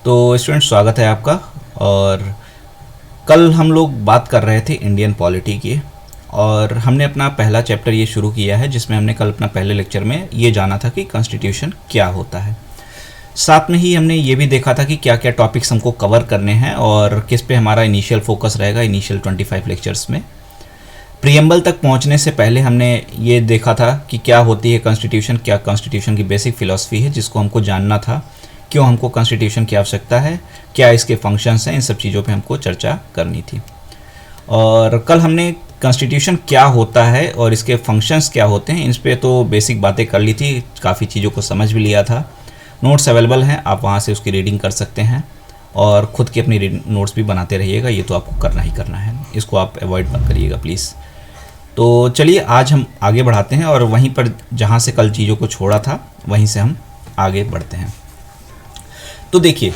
तो स्टूडेंट, स्वागत है आपका। और कल हम लोग बात कर रहे थे इंडियन पॉलिटी की, और हमने अपना पहला चैप्टर ये शुरू किया है जिसमें हमने कल अपना पहले लेक्चर में ये जाना था कि कॉन्स्टिट्यूशन क्या होता है। साथ में ही हमने ये भी देखा था कि क्या क्या टॉपिक्स हमको कवर करने हैं और किस पे हमारा इनिशियल फोकस रहेगा इनिशियल 25 लेक्चर्स में। प्रीएम्बल तक पहुंचने से पहले हमने ये देखा था कि क्या होती है कॉन्स्टिट्यूशन, क्या कॉन्स्टिट्यूशन की बेसिक फ़िलॉसफी है जिसको हमको जानना था, क्यों हमको कॉन्स्टिट्यूशन की आवश्यकता है, क्या इसके फंक्शंस हैं, इन सब चीज़ों पे हमको चर्चा करनी थी। और कल हमने कॉन्स्टिट्यूशन क्या होता है और इसके फंक्शंस क्या होते हैं, इस पर तो बेसिक बातें कर ली थी, काफ़ी चीज़ों को समझ भी लिया था। नोट्स अवेलेबल हैं, आप वहाँ से उसकी रीडिंग कर सकते हैं और ख़ुद की अपनी नोट्स भी बनाते रहिएगा, ये तो आपको करना ही करना है, इसको आप अवॉइड मत करिएगा प्लीज़। तो चलिए आज हम आगे बढ़ाते हैं और वहीं पर जहाँ से कल चीज़ों को छोड़ा था वहीं से हम आगे बढ़ते हैं। तो देखिए,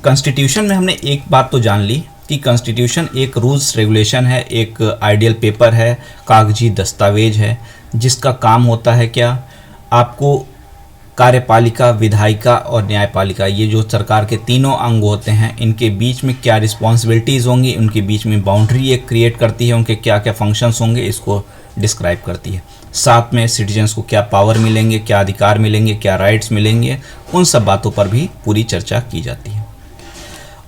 कॉन्स्टिट्यूशन में हमने एक बात तो जान ली कि कॉन्स्टिट्यूशन एक रूल्स रेगुलेशन है, एक आइडियल पेपर है, कागजी दस्तावेज है जिसका काम होता है क्या, आपको कार्यपालिका, विधायिका और न्यायपालिका, ये जो सरकार के तीनों अंग होते हैं, इनके बीच में क्या रिस्पॉन्सिबिलिटीज़ होंगी, उनके बीच में बाउंड्री एक क्रिएट करती है, उनके क्या क्या फंक्शंस होंगे इसको डिस्क्राइब करती है। साथ में सिटीजन्स को क्या पावर मिलेंगे, क्या अधिकार मिलेंगे, क्या राइट्स मिलेंगे, उन सब बातों पर भी पूरी चर्चा की जाती है।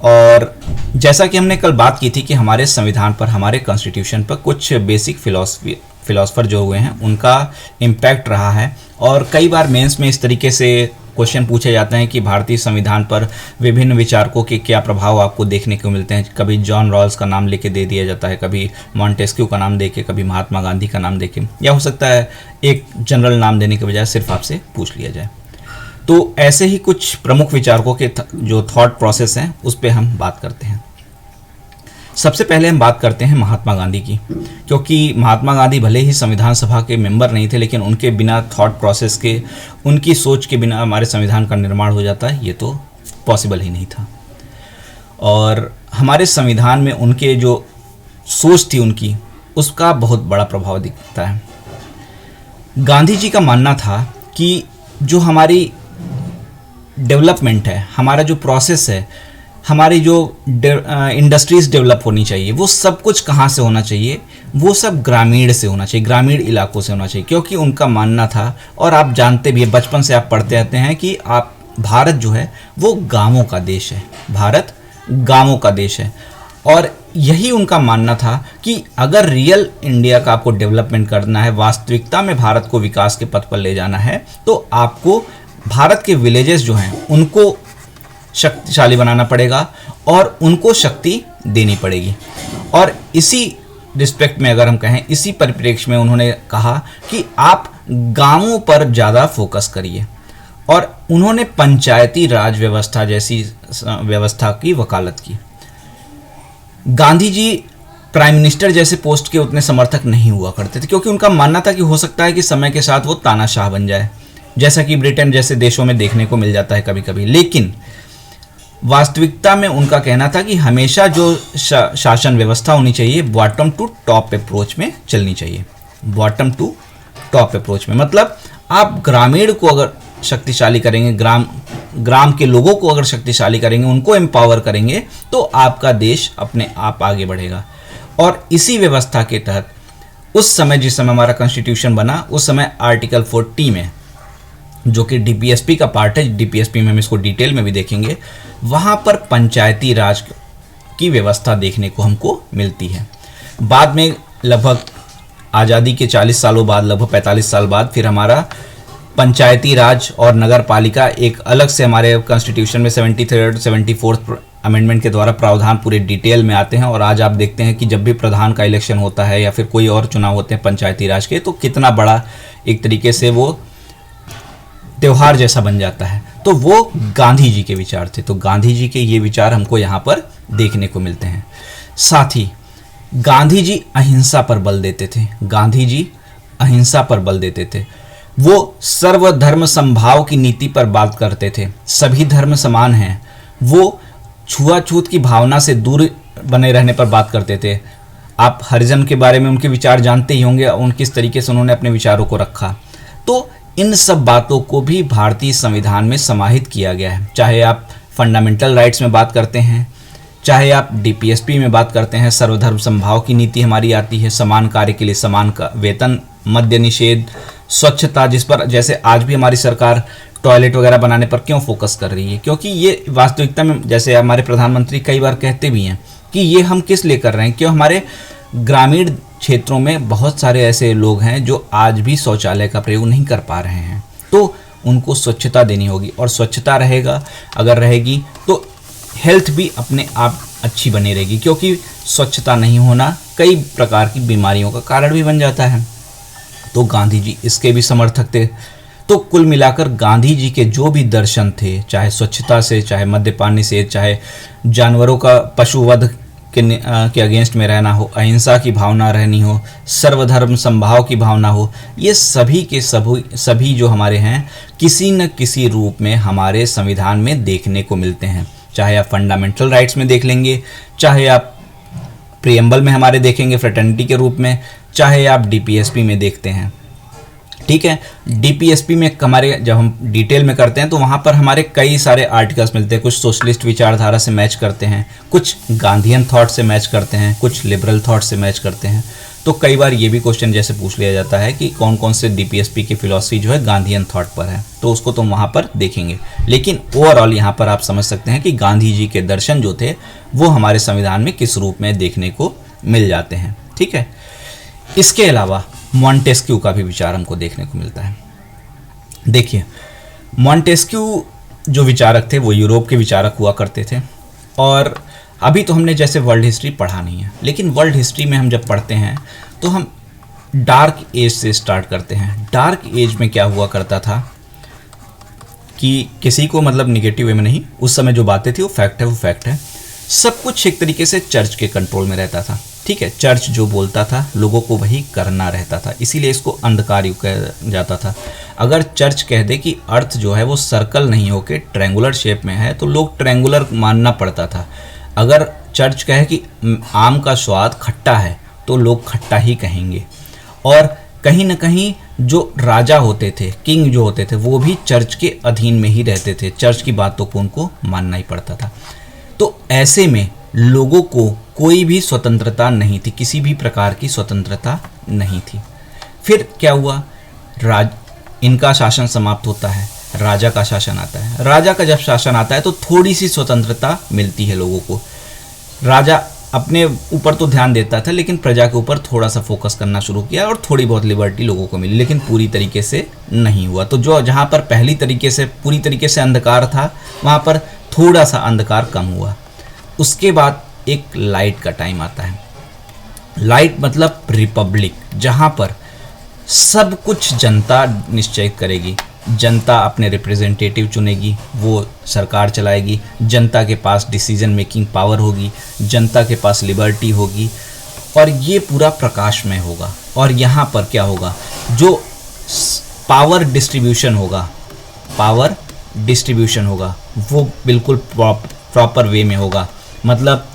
और जैसा कि हमने कल बात की थी कि हमारे संविधान पर, हमारे कॉन्स्टिट्यूशन पर कुछ बेसिक फिलोसफर जो हुए हैं उनका इम्पैक्ट रहा है। और कई बार मेंस में इस तरीके से क्वेश्चन पूछे जाते हैं कि भारतीय संविधान पर विभिन्न विचारकों के क्या प्रभाव आपको देखने को मिलते हैं। कभी जॉन रॉल्स का नाम लेके दे दिया जाता है, कभी मॉन्टेस्क्यू का नाम देके, कभी महात्मा गांधी का नाम देके, या हो सकता है एक जनरल नाम देने के बजाय सिर्फ आपसे पूछ लिया जाए। तो ऐसे ही कुछ प्रमुख विचारकों के जो थॉट प्रोसेस हैं उस पर हम बात करते हैं। सबसे पहले हम बात करते हैं महात्मा गांधी की, क्योंकि महात्मा गांधी भले ही संविधान सभा के मेंबर नहीं थे, लेकिन उनके बिना थॉट प्रोसेस के, उनकी सोच के बिना हमारे संविधान का निर्माण हो जाता है, ये तो पॉसिबल ही नहीं था। और हमारे संविधान में उनके जो सोच थी उनकी, उसका बहुत बड़ा प्रभाव दिखता है। गांधी जी का मानना था कि जो हमारी डेवलपमेंट है, हमारा जो प्रोसेस है, हमारी जो इंडस्ट्रीज़ डेवलप होनी चाहिए, वो सब कुछ कहाँ से होना चाहिए, वो सब ग्रामीण से होना चाहिए, ग्रामीण इलाकों से होना चाहिए। क्योंकि उनका मानना था, और आप जानते भी हैं, बचपन से आप पढ़ते रहते हैं कि आप भारत जो है वो गांवों का देश है, भारत गांवों का देश है। और यही उनका मानना था कि अगर रियल इंडिया का आपको डेवलपमेंट करना है, वास्तविकता में भारत को विकास के पथ पर ले जाना है, तो आपको भारत के विलेजेस जो हैं उनको शक्तिशाली बनाना पड़ेगा और उनको शक्ति देनी पड़ेगी। और इसी रिस्पेक्ट में अगर हम कहें, इसी परिप्रेक्ष्य में उन्होंने कहा कि आप गांवों पर ज़्यादा फोकस करिए, और उन्होंने पंचायती राज व्यवस्था जैसी व्यवस्था की वकालत की। गांधी जी प्राइम मिनिस्टर जैसे पोस्ट के उतने समर्थक नहीं हुआ करते थे, क्योंकि उनका मानना था कि हो सकता है कि समय के साथ वो तानाशाह बन जाए, जैसा कि ब्रिटेन जैसे देशों में देखने को मिल जाता है कभी कभी। लेकिन वास्तविकता में उनका कहना था कि हमेशा जो शासन व्यवस्था होनी चाहिए, बॉटम टू टॉप अप्रोच में चलनी चाहिए। बॉटम टू टॉप अप्रोच में मतलब आप ग्रामीण को अगर शक्तिशाली करेंगे, ग्राम के लोगों को अगर शक्तिशाली करेंगे, उनको एम्पावर करेंगे, तो आपका देश अपने आप आगे बढ़ेगा। और इसी व्यवस्था के तहत उस समय, जिस समय हमारा कॉन्स्टिट्यूशन बना, उस समय आर्टिकल 40 में, जो कि डीपीएसपी का पार्ट है, डीपीएसपी में हम इसको डिटेल में भी देखेंगे, वहाँ पर पंचायती राज की व्यवस्था देखने को हमको मिलती है। बाद में लगभग आज़ादी के 40 सालों बाद, लगभग 45 साल बाद, फिर हमारा पंचायती राज और नगर पालिका एक अलग से हमारे कॉन्स्टिट्यूशन में 73rd 74th अमेंडमेंट के द्वारा प्रावधान पूरे डिटेल में आते हैं। और आज आप देखते हैं कि जब भी प्रधान का इलेक्शन होता है या फिर कोई और चुनाव होते हैं पंचायती राज के, तो कितना बड़ा एक तरीके से वो त्योहार जैसा बन जाता है। तो वो गांधी जी के विचार थे, तो गांधी जी के ये विचार हमको यहाँ पर देखने को मिलते हैं। साथ ही गांधी जी अहिंसा पर बल देते थे, गांधी जी अहिंसा पर बल देते थे। वो सर्वधर्म समभाव की नीति पर बात करते थे, सभी धर्म समान हैं। वो छुआछूत की भावना से दूर बने रहने पर बात करते थे। आप हरिजन के बारे में उनके विचार जानते ही होंगे, उन किस तरीके से उन्होंने अपने विचारों को रखा। तो इन सब बातों को भी भारतीय संविधान में समाहित किया गया है। चाहे आप फंडामेंटल राइट्स में बात करते हैं, चाहे आप डीपीएसपी में बात करते हैं, सर्वधर्म समभाव की नीति हमारी आती है, समान कार्य के लिए समान का वेतन, मद्य निषेध, स्वच्छता, जिस पर जैसे आज भी हमारी सरकार टॉयलेट वगैरह बनाने पर क्यों फोकस कर रही है, क्योंकि ये वास्तविकता में जैसे हमारे प्रधानमंत्री कई बार कहते भी हैं कि ये हम किस लिए कर रहे हैं, क्यों हमारे ग्रामीण क्षेत्रों में बहुत सारे ऐसे लोग हैं जो आज भी शौचालय का प्रयोग नहीं कर पा रहे हैं, तो उनको स्वच्छता देनी होगी, और स्वच्छता रहेगी तो हेल्थ भी अपने आप अच्छी बनी रहेगी, क्योंकि स्वच्छता नहीं होना कई प्रकार की बीमारियों का कारण भी बन जाता है। तो गांधी जी इसके भी समर्थक थे। तो कुल मिलाकर गांधी जी के जो भी दर्शन थे, चाहे स्वच्छता से, चाहे मद्यपान निषेध, चाहे जानवरों का पशुवध के अगेंस्ट में रहना हो, अहिंसा की भावना रहनी हो, सर्वधर्म समभाव की भावना हो, ये सभी के सभी जो हमारे हैं किसी न किसी रूप में हमारे संविधान में देखने को मिलते हैं। चाहे आप फंडामेंटल राइट्स में देख लेंगे, चाहे आप प्रियम्बल में हमारे देखेंगे फ्रेटर्निटी के रूप में, चाहे आप डीपीएसपी में देखते हैं। ठीक है, डीपीएसपी में हमारे जब हम डिटेल में करते हैं तो वहाँ पर हमारे कई सारे आर्टिकल्स मिलते हैं, कुछ सोशलिस्ट विचारधारा से मैच करते हैं, कुछ गांधीयन थॉट से मैच करते हैं, कुछ लिबरल थॉट से मैच करते हैं। तो कई बार ये भी क्वेश्चन जैसे पूछ लिया जाता है कि कौन कौन से डीपीएसपी की फिलॉसफी जो है गांधीयन थॉट पर है, तो उसको तो वहाँ पर देखेंगे। लेकिन ओवरऑल यहाँ पर आप समझ सकते हैं कि गांधी जी के दर्शन जो थे वो हमारे संविधान में किस रूप में देखने को मिल जाते हैं। ठीक है, इसके अलावा मॉन्टेस्क्यू का भी विचार हमको देखने को मिलता है। देखिए, मॉन्टेस्क्यू जो विचारक थे वो यूरोप के विचारक हुआ करते थे, और अभी तो हमने जैसे वर्ल्ड हिस्ट्री पढ़ा नहीं है, लेकिन वर्ल्ड हिस्ट्री में हम जब पढ़ते हैं तो हम डार्क एज से स्टार्ट करते हैं। डार्क एज में क्या हुआ करता था कि किसी को मतलब निगेटिव वे में नहीं, उस समय जो बातें थी वो फैक्ट है, सब कुछ एक तरीके से चर्च के कंट्रोल में रहता था। ठीक है, चर्च जो बोलता था लोगों को वही करना रहता था, इसीलिए इसको अंधकार युग कहा जाता था। अगर चर्च कह दे कि अर्थ जो है वो सर्कल नहीं होके ट्रायंगुलर शेप में है तो लोग ट्रायंगुलर मानना पड़ता था। अगर चर्च कहे कि आम का स्वाद खट्टा है तो लोग खट्टा ही कहेंगे। और कहीं ना कहीं जो राजा होते थे, किंग जो होते थे, वो भी चर्च के अधीन में ही रहते थे, चर्च की बातों को उनको मानना ही पड़ता था। तो ऐसे में लोगों को कोई भी स्वतंत्रता नहीं थी, किसी भी प्रकार की स्वतंत्रता नहीं थी। फिर क्या हुआ, इनका शासन समाप्त होता है, राजा का शासन आता है। राजा का जब शासन आता है तो थोड़ी सी स्वतंत्रता मिलती है लोगों को। राजा अपने ऊपर तो ध्यान देता था, लेकिन प्रजा के ऊपर थोड़ा सा फोकस करना शुरू किया और थोड़ी बहुत लिबर्टी लोगों को मिली, लेकिन पूरी तरीके से नहीं हुआ। तो जो जहाँ पर पूरी तरीके से अंधकार था, वहाँ पर थोड़ा सा अंधकार कम हुआ। उसके बाद एक लाइट का टाइम आता है। लाइट मतलब रिपब्लिक, जहाँ पर सब कुछ जनता निश्चय करेगी, जनता अपने रिप्रेजेंटेटिव चुनेगी, वो सरकार चलाएगी, जनता के पास डिसीजन मेकिंग पावर होगी, जनता के पास लिबर्टी होगी, और ये पूरा प्रकाशमय होगा। और यहाँ पर क्या होगा, जो पावर डिस्ट्रीब्यूशन होगा वो बिल्कुल प्रॉपर वे में होगा। मतलब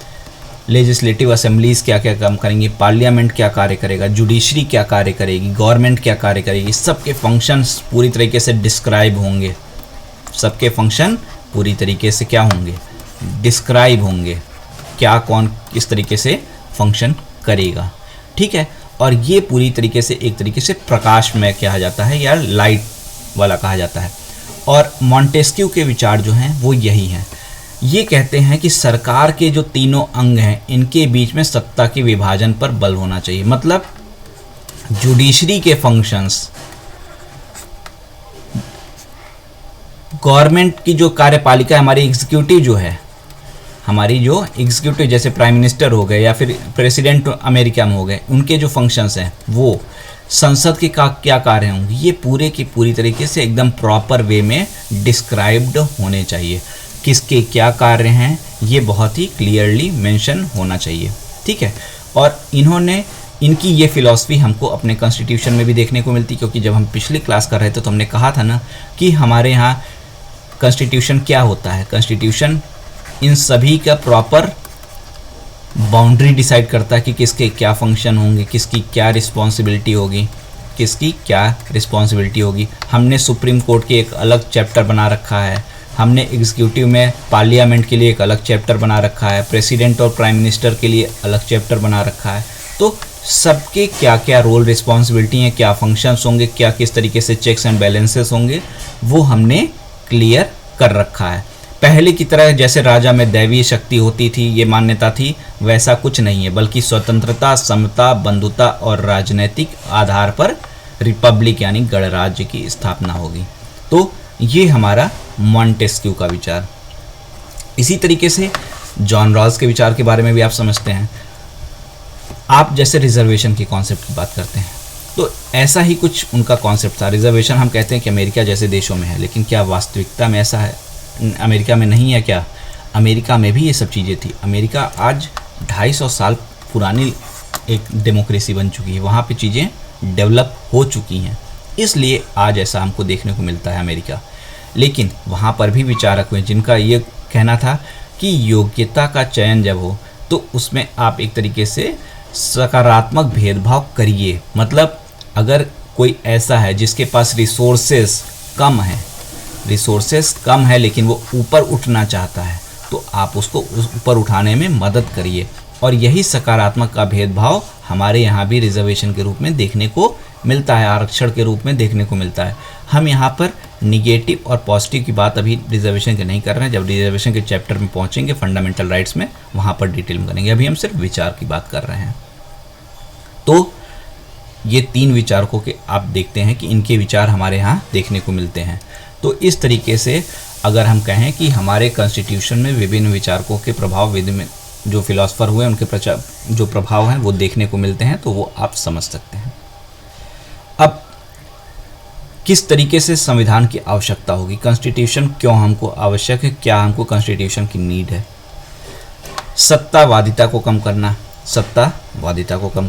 लेजिस्लेटिव असेंबलीज क्या क्या काम करेंगी, पार्लियामेंट क्या कार्य करेगा, जुडिशरी क्या कार्य करेगी, गवर्नमेंट क्या कार्य करेगी, सबके फंक्शंस पूरी तरीके से डिस्क्राइब होंगे। सबके फंक्शन पूरी तरीके से क्या होंगे, डिस्क्राइब होंगे, क्या कौन किस तरीके से फंक्शन करेगा। ठीक है, और ये पूरी तरीके से एक तरीके से प्रकाश में कहा जाता है या लाइट वाला कहा जाता है। और मॉन्टेस्क्यू के विचार जो हैं वो यही हैं। ये कहते हैं कि सरकार के जो तीनों अंग हैं इनके बीच में सत्ता के विभाजन पर बल होना चाहिए। मतलब जुडिशरी के फंक्शंस, गवर्नमेंट की जो कार्यपालिका है, हमारी एग्जीक्यूटिव जो है, हमारी जो एग्जीक्यूटिव जैसे प्राइम मिनिस्टर हो गए या फिर प्रेसिडेंट अमेरिका में हो गए, उनके जो फंक्शंस हैं वो संसद के क्या कार्य होंगे, ये पूरे की पूरी तरीके से एकदम प्रॉपर वे में डिस्क्राइब्ड होने चाहिए। किसके क्या कार्य हैं ये बहुत ही क्लियरली मेंशन होना चाहिए। ठीक है, और इनकी ये फिलॉसफी हमको अपने कॉन्स्टिट्यूशन में भी देखने को मिलती, क्योंकि जब हम पिछली क्लास कर रहे थे तो हमने कहा था ना कि हमारे यहाँ कॉन्स्टिट्यूशन क्या होता है। कॉन्स्टिट्यूशन इन सभी का प्रॉपर बाउंड्री डिसाइड करता है कि किसके क्या फंक्शन होंगे, किसकी क्या रिस्पॉन्सिबिलिटी होगी। हमने सुप्रीम कोर्ट के एक अलग चैप्टर बना रखा है, हमने एग्जीक्यूटिव में पार्लियामेंट के लिए एक अलग चैप्टर बना रखा है, प्रेसिडेंट और प्राइम मिनिस्टर के लिए अलग चैप्टर बना रखा है। तो सबके क्या क्या रोल रिस्पॉन्सिबिलिटी हैं, क्या फंक्शंस होंगे, क्या किस तरीके से चेक्स एंड बैलेंसेस होंगे, वो हमने क्लियर कर रखा है। पहले की तरह जैसे राजा में दैवीय शक्ति होती थी, ये मान्यता थी, वैसा कुछ नहीं है, बल्कि स्वतंत्रता, समता, बंधुता और राजनीतिक आधार पर रिपब्लिक यानी गणराज्य की स्थापना होगी। तो ये हमारा मॉन्टेस्क्यू का विचार। इसी तरीके से जॉन रॉल्स के विचार के बारे में भी आप समझते हैं। आप जैसे रिजर्वेशन के कॉन्सेप्ट की बात करते हैं, तो ऐसा ही कुछ उनका कॉन्सेप्ट था। रिजर्वेशन हम कहते हैं कि अमेरिका जैसे देशों में है, लेकिन क्या वास्तविकता में ऐसा है? अमेरिका में नहीं है क्या? अमेरिका में भी ये सब चीज़ें थी। अमेरिका आज 250 साल पुरानी एक डेमोक्रेसी बन चुकी है, वहाँ पे चीज़ें डेवलप हो चुकी हैं, इसलिए आज ऐसा हमको देखने को मिलता है अमेरिका। लेकिन वहाँ पर भी विचारक हुए जिनका ये कहना था कि योग्यता का चयन जब हो तो उसमें आप एक तरीके से सकारात्मक भेदभाव करिए। मतलब अगर कोई ऐसा है जिसके पास रिसोर्सेस कम है लेकिन वो ऊपर उठना चाहता है, तो आप उसको ऊपर उठाने में मदद करिए। और यही सकारात्मक का भेदभाव हमारे यहाँ भी रिजर्वेशन के रूप में देखने को मिलता है, आरक्षण के रूप में देखने को मिलता है। हम यहाँ पर निगेटिव और पॉजिटिव की बात अभी रिजर्वेशन के नहीं कर रहे हैं। जब रिजर्वेशन के चैप्टर में पहुँचेंगे फंडामेंटल राइट्स में, वहाँ पर डिटेल में करेंगे। अभी हम सिर्फ विचार की बात कर रहे हैं। तो ये 3 विचारकों के आप देखते हैं कि इनके विचार हमारे यहाँ देखने को मिलते हैं। तो इस तरीके से अगर हम कहें कि हमारे कॉन्स्टिट्यूशन में विभिन्न विचारकों के प्रभाव, विभिन्न जो फिलोसफर हुए उनके जो प्रभाव हैं वो देखने को मिलते हैं, तो वो आप समझ सकते हैं। अब किस तरीके से संविधान की आवश्यकता होगी, कॉन्स्टिट्यूशन क्यों हमको आवश्यक है, क्या हमको कॉन्स्टिट्यूशन की नीड है? सत्तावादिता को कम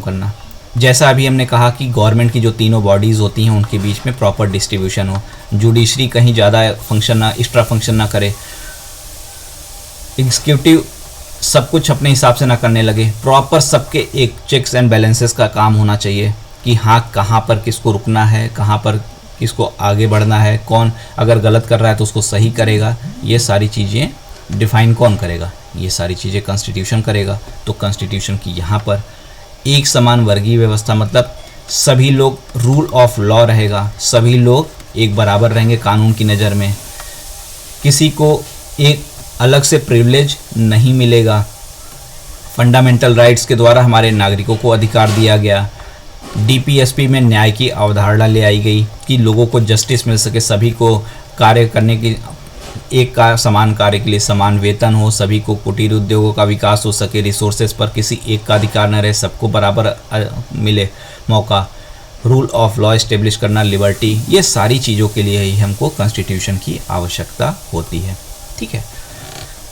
करना, जैसा अभी हमने कहा कि गवर्नमेंट की जो तीनों बॉडीज़ होती हैं उनके बीच में प्रॉपर डिस्ट्रीब्यूशन हो, जुडिशरी कहीं ज़्यादा एक्स्ट्रा फंक्शन ना करे, एग्जीक्यूटिव सब कुछ अपने हिसाब से ना करने लगे, प्रॉपर सबके एक चेक्स एंड बैलेंसेस का काम होना चाहिए कि हाँ कहाँ पर किसको रुकना है, कहाँ पर किसको आगे बढ़ना है, कौन अगर गलत कर रहा है तो उसको सही करेगा। ये सारी चीज़ें डिफाइन कौन करेगा? ये सारी चीज़ें कॉन्स्टिट्यूशन करेगा। तो कॉन्स्टिट्यूशन की यहाँ पर एक समान वर्गीय व्यवस्था, मतलब सभी लोग, रूल ऑफ लॉ रहेगा, सभी लोग एक बराबर रहेंगे कानून की नज़र में, किसी को एक अलग से प्रिविलेज नहीं मिलेगा। फंडामेंटल राइट्स के द्वारा हमारे नागरिकों को अधिकार दिया गया। डीपीएसपी में न्याय की अवधारणा ले आई गई कि लोगों को जस्टिस मिल सके, सभी को कार्य करने की, एक का समान कार्य के लिए समान वेतन हो, सभी को कुटीर उद्योगों का विकास हो सके, रिसोर्सेज पर किसी एक का अधिकार न रहे, सबको बराबर मिले मौका, रूल ऑफ लॉ इस्टेब्लिश करना, लिबर्टी, ये सारी चीज़ों के लिए ही हमको कॉन्स्टिट्यूशन की आवश्यकता होती है। ठीक है।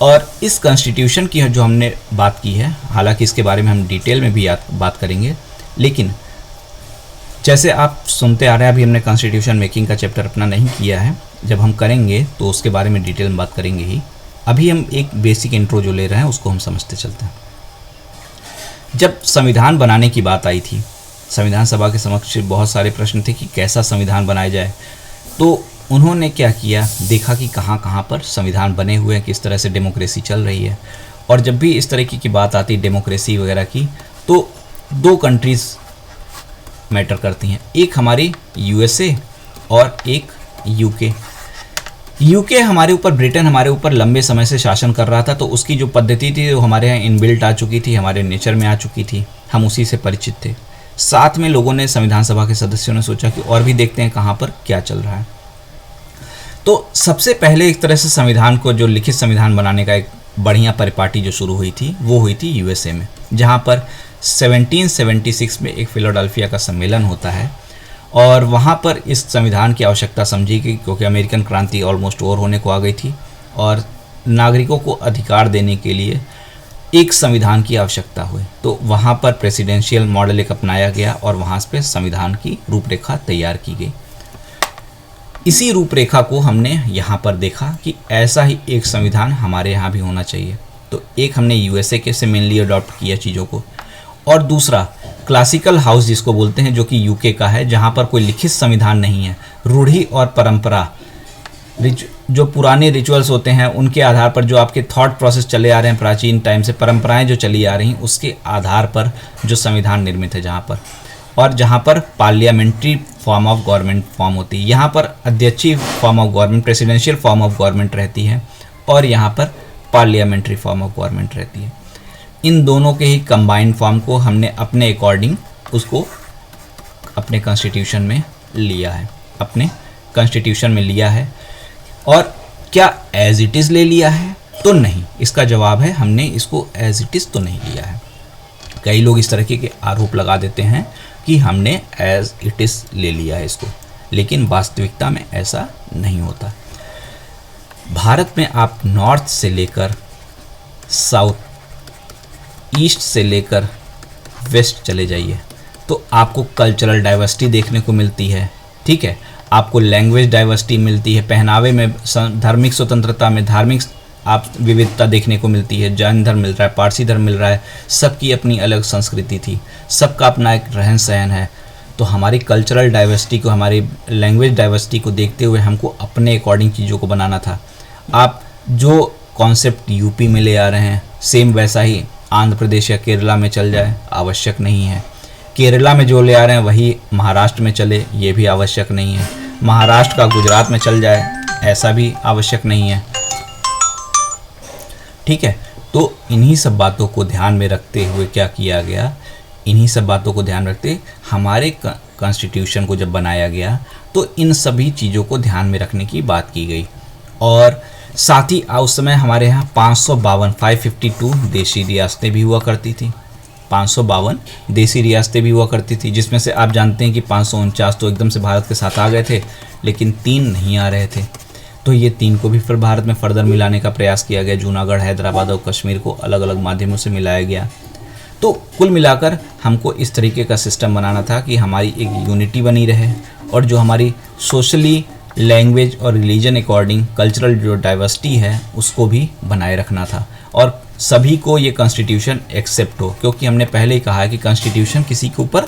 और इस कॉन्स्टिट्यूशन की जो हमने बात की है, हालांकि इसके बारे में हम डिटेल में भी बात करेंगे, लेकिन जैसे आप सुनते आ रहे हैं, अभी हमने कॉन्स्टिट्यूशन मेकिंग का चैप्टर अपना नहीं किया है, जब हम करेंगे तो उसके बारे में डिटेल में बात करेंगे ही। अभी हम एक बेसिक इंट्रो जो ले रहे हैं उसको हम समझते चलते हैं। जब संविधान बनाने की बात आई थी, संविधान सभा के समक्ष बहुत सारे प्रश्न थे कि कैसा संविधान बनाया जाए। तो उन्होंने क्या किया, देखा कि कहाँ कहाँ पर संविधान बने हुए हैं, किस तरह से डेमोक्रेसी चल रही है। और जब भी इस तरह की बात आती है डेमोक्रेसी वगैरह की, तो 2 कंट्रीज़ मैटर करती हैं, एक हमारी यूएसए और एक यूके। यूके हमारे ऊपर, ब्रिटेन हमारे ऊपर लंबे समय से शासन कर रहा था, तो उसकी जो पद्धति थी वो हमारे यहाँ इनबिल्ट आ चुकी थी, हमारे नेचर में आ चुकी थी, हम उसी से परिचित थे। साथ में लोगों ने, संविधान सभा के सदस्यों ने सोचा कि और भी देखते हैं कहाँ पर क्या चल रहा है। तो सबसे पहले एक तरह से संविधान को, जो लिखित संविधान बनाने का एक बढ़िया परिपाटी जो शुरू हुई थी, वो हुई थी यूएसए में, जहाँ पर 1776 में एक फिलाडेल्फिया का सम्मेलन होता है। और वहाँ पर इस संविधान की आवश्यकता समझी गई, क्योंकि अमेरिकन क्रांति ऑलमोस्ट ओवर होने को आ गई थी और नागरिकों को अधिकार देने के लिए एक संविधान की आवश्यकता हुई। तो वहाँ पर प्रेसिडेंशियल मॉडल एक अपनाया गया और वहाँ पे संविधान की रूपरेखा तैयार की गई। इसी रूपरेखा को हमने यहाँ पर देखा कि ऐसा ही एक संविधान हमारे यहाँ भी होना चाहिए। तो एक हमने यूएसए के से मेनली अडॉप्ट किया चीज़ों को, और दूसरा क्लासिकल हाउस जिसको बोलते हैं, जो कि यूके का है, जहाँ पर कोई लिखित संविधान नहीं है, रूढ़ि और परंपरा, जो पुराने रिचुअल्स होते हैं उनके आधार पर, जो आपके थॉट प्रोसेस चले आ रहे हैं प्राचीन टाइम से, परंपराएं जो चली आ रही हैं उसके आधार पर जो संविधान निर्मित है जहाँ पर, और जहाँ पर parliamentary form of government form होती है, यहाँ पर अध्यक्षीय form of government, presidential form of government रहती है, और यहाँ पर पार्लियामेंट्री फॉर्म ऑफ गवर्नमेंट रहती है। इन दोनों के ही कंबाइंड फॉर्म को हमने अपने अकॉर्डिंग उसको अपने कॉन्स्टिट्यूशन में लिया है, अपने कॉन्स्टिट्यूशन में लिया है। और क्या एज इट इज़ ले लिया है? तो नहीं। इसका जवाब है हमने इसको एज इट इज़ तो नहीं लिया है। कई लोग इस तरीके के आरोप लगा देते हैं कि हमने एज इट इज़ ले लिया है इसको, लेकिन वास्तविकता में ऐसा नहीं होता। भारत में आप नॉर्थ से लेकर साउथ, ईस्ट से लेकर वेस्ट चले जाइए तो आपको कल्चरल डाइवर्सिटी देखने को मिलती है, ठीक है, आपको लैंग्वेज डाइवर्सिटी मिलती है, पहनावे में, धार्मिक स्वतंत्रता में धार्मिक आप विविधता देखने को मिलती है, जैन धर्म मिल रहा है, पारसी धर्म मिल रहा है, सबकी अपनी अलग संस्कृति थी, सबका अपना एक रहन सहन है। तो हमारी कल्चरल डाइवर्सिटी को, हमारी लैंग्वेज डाइवर्सिटी को देखते हुए हमको अपने अकॉर्डिंग चीज़ों को बनाना था। आप जो कॉन्सेप्ट यूपी में ले आ रहे हैं सेम वैसा ही आंध्र प्रदेश या केरला में चल जाए, आवश्यक नहीं है। केरला में जो ले आ रहे हैं वही महाराष्ट्र में चले, ये भी आवश्यक नहीं है। महाराष्ट्र का गुजरात में चल जाए, ऐसा भी आवश्यक नहीं है, ठीक है। तो इन्हीं सब बातों को ध्यान में रखते हुए क्या किया गया, इन्हीं सब बातों को ध्यान रखते हमारे कॉन्स्टिट्यूशन को जब बनाया गया तो इन सभी चीज़ों को ध्यान में रखने की बात की गई। और साथ ही उस समय हमारे यहाँ 552 देशी रियासतें भी हुआ करती थी, 552 देशी रियासतें भी हुआ करती थी, जिसमें से आप जानते हैं कि 549 तो एकदम से भारत के साथ आ गए थे, लेकिन 3 नहीं आ रहे थे। तो ये 3 को भी फिर भारत में फर्दर मिलाने का प्रयास किया गया। जूनागढ़, हैदराबाद और कश्मीर को अलग अलग माध्यमों से मिलाया गया। तो कुल मिलाकर हमको इस तरीके का सिस्टम बनाना था कि हमारी एक यूनिटी बनी रहे, और जो हमारी सोशली, लैंग्वेज और रिलीजन अकॉर्डिंग कल्चरल जो डाइवर्सिटी है उसको भी बनाए रखना था, और सभी को ये कॉन्स्टिट्यूशन एक्सेप्ट हो। क्योंकि हमने पहले ही कहा है कि कॉन्स्टिट्यूशन किसी के ऊपर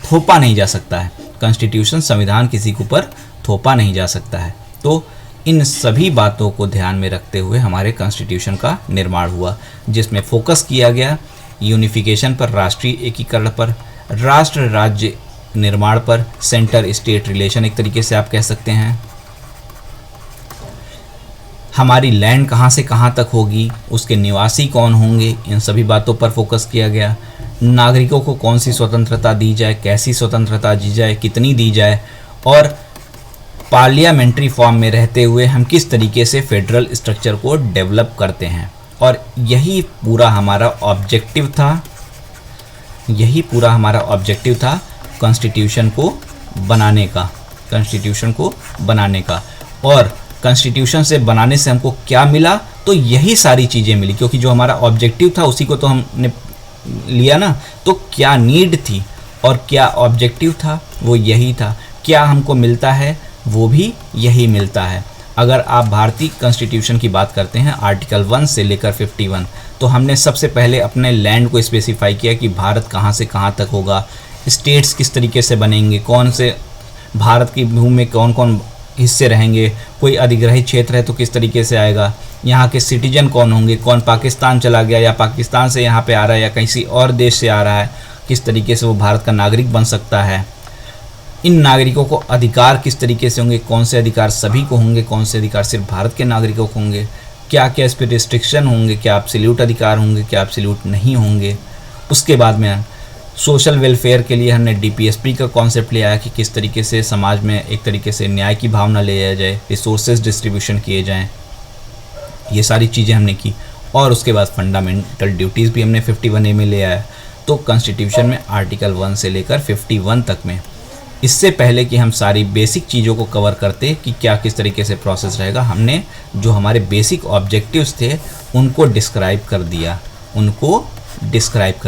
थोपा नहीं जा सकता है, कॉन्स्टिट्यूशन, संविधान किसी के ऊपर थोपा नहीं जा सकता है। तो इन सभी बातों को ध्यान में रखते हुए हमारे कॉन्स्टिट्यूशन का निर्माण हुआ, जिसमें फोकस किया गया यूनिफिकेशन पर, राष्ट्रीय एकीकरण पर, राष्ट्र राज्य निर्माण पर, सेंटर स्टेट रिलेशन एक तरीके से आप कह सकते हैं, हमारी लैंड कहाँ से कहाँ तक होगी, उसके निवासी कौन होंगे, इन सभी बातों पर फोकस किया गया। नागरिकों को कौन सी स्वतंत्रता दी जाए, कैसी स्वतंत्रता दी जाए, कितनी दी जाए, और पार्लियामेंट्री फॉर्म में रहते हुए हम किस तरीके से फेडरल स्ट्रक्चर को डेवलप करते हैं। और यही पूरा हमारा ऑब्जेक्टिव था, यही पूरा हमारा ऑब्जेक्टिव था कॉन्स्टिट्यूशन को बनाने का, कॉन्स्टिट्यूशन को बनाने का। और कॉन्स्टिट्यूशन से बनाने से हमको क्या मिला, तो यही सारी चीज़ें मिली, क्योंकि जो हमारा ऑब्जेक्टिव था उसी को तो हमने लिया ना। तो क्या नीड थी और क्या ऑब्जेक्टिव था, वो यही था। क्या हमको मिलता है, वो भी यही मिलता है। अगर आप भारतीय कॉन्स्टिट्यूशन की बात करते हैं आर्टिकल 1 से लेकर 51, तो हमने सबसे पहले अपने लैंड को स्पेसिफाई किया कि भारत कहाँ से कहाँ तक होगा, स्टेट्स किस तरीके से बनेंगे, कौन से भारत की भूमि में कौन कौन हिस्से रहेंगे, कोई अधिग्रहित क्षेत्र है तो किस तरीके से आएगा, यहाँ के सिटीजन कौन होंगे, कौन पाकिस्तान चला गया या पाकिस्तान से यहाँ पे आ रहा है या किसी और देश से आ रहा है, किस तरीके से वो भारत का नागरिक बन सकता है। इन नागरिकों को अधिकार किस तरीके से होंगे, कौन से अधिकार सभी को होंगे, कौन से अधिकार सिर्फ भारत के नागरिकों को होंगे, क्या क्या इस पर रिस्ट्रिक्शन होंगे, क्या एब्सोल्यूट अधिकार होंगे, क्या एब्सोल्यूट नहीं होंगे। उसके बाद में सोशल वेलफेयर के लिए हमने डीपीएसपी का कॉन्सेप्ट ले आया कि किस तरीके से समाज में एक तरीके से न्याय की भावना ले आया जाए, रिसोर्सेज डिस्ट्रीब्यूशन किए जाएँ, ये सारी चीज़ें हमने की। और उसके बाद फंडामेंटल ड्यूटीज़ भी हमने 51A में ले आया। तो कॉन्स्टिट्यूशन में आर्टिकल 1 से लेकर 51 तक में, इससे पहले कि हम सारी बेसिक चीज़ों को कवर करते कि क्या किस तरीके से प्रोसेस रहेगा, हमने जो हमारे बेसिक ऑब्जेक्टिव्स थे उनको डिस्क्राइब कर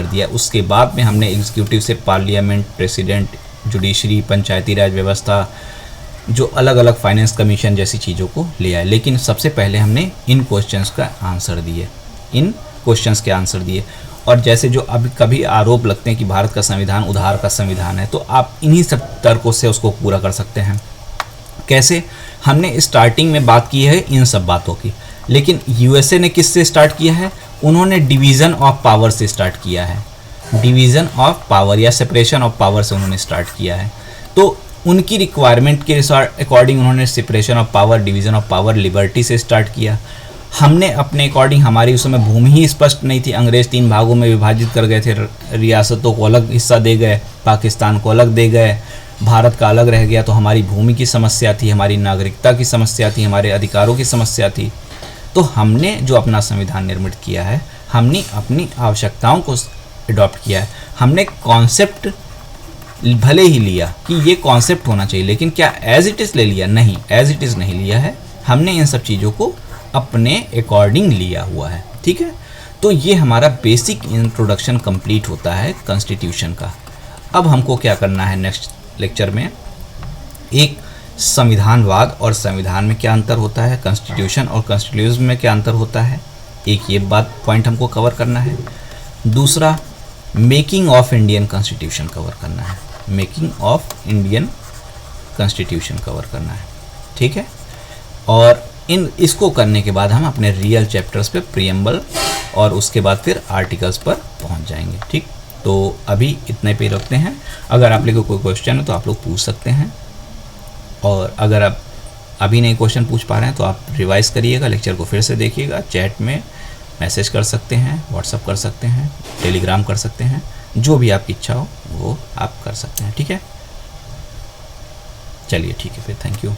दिया, उसके बाद में हमने एग्जीक्यूटिव से पार्लियामेंट, प्रेसिडेंट, जुडिशरी, पंचायती राज व्यवस्था, जो अलग अलग फाइनेंस कमीशन जैसी चीज़ों को ले आए। लेकिन सबसे पहले हमने इन क्वेश्चंस का आंसर दिए, और जैसे जो अभी कभी आरोप लगते हैं कि भारत का संविधान उधार का संविधान है, तो आप इन्हीं सब तर्कों से उसको पूरा कर सकते हैं। कैसे? हमने स्टार्टिंग में बात की है इन सब बातों की, लेकिन यूएसए ने किससे स्टार्ट किया है? उन्होंने डिवीज़न ऑफ पावर से स्टार्ट किया है। डिवीज़न ऑफ पावर या सेपरेशन ऑफ पावर से उन्होंने स्टार्ट किया है। तो उनकी रिक्वायरमेंट के अकॉर्डिंग उन्होंने separation of power, division of power, liberty से स्टार्ट किया। हमने अपने अकॉर्डिंग, हमारी उस समय भूमि ही स्पष्ट नहीं थी, अंग्रेज़ 3 भागों में विभाजित कर गए थे, रियासतों को अलग हिस्सा दे गए, पाकिस्तान को अलग दे गए, भारत का अलग रह गया। तो हमारी भूमि की समस्या थी, हमारी नागरिकता की समस्या थी, हमारे अधिकारों की समस्या थी। तो हमने जो अपना संविधान निर्मित किया है, हमने अपनी आवश्यकताओं को अडॉप्ट किया है। हमने कॉन्सेप्ट भले ही लिया कि ये कॉन्सेप्ट होना चाहिए, लेकिन क्या एज इट इज़ ले लिया? नहीं, एज इट इज़ नहीं लिया है। हमने इन सब चीज़ों को अपने अकॉर्डिंग लिया हुआ है। ठीक है, तो ये हमारा बेसिक इंट्रोडक्शन कंप्लीट होता है कॉन्स्टिट्यूशन का। अब हमको क्या करना है नेक्स्ट लेक्चर में, एक संविधानवाद और संविधान में क्या अंतर होता है, कॉन्स्टिट्यूशन और कॉन्स्टिट्यूशन में क्या अंतर होता है, एक ये बात पॉइंट हमको कवर करना है। दूसरा, making of Indian constitution cover करना है, making of Indian constitution cover करना है। ठीक है, और इसको करने के बाद हम अपने रियल चैप्टर्स पे, प्रीएम्बल और उसके बाद फिर आर्टिकल्स पर पहुंच जाएंगे। ठीक, तो अभी इतने पे रखते हैं। अगर आप लोगों को कोई क्वेश्चन है तो आप लोग पूछ सकते हैं, और अगर आप अभी नहीं क्वेश्चन पूछ पा रहे हैं तो आप रिवाइज़ करिएगा, लेक्चर को फिर से देखिएगा, चैट में मैसेज कर सकते हैं, व्हाट्सअप कर सकते हैं, टेलीग्राम कर सकते हैं, जो भी आपकी इच्छा हो वो आप कर सकते हैं। ठीक है, चलिए ठीक है फिर, थैंक यू।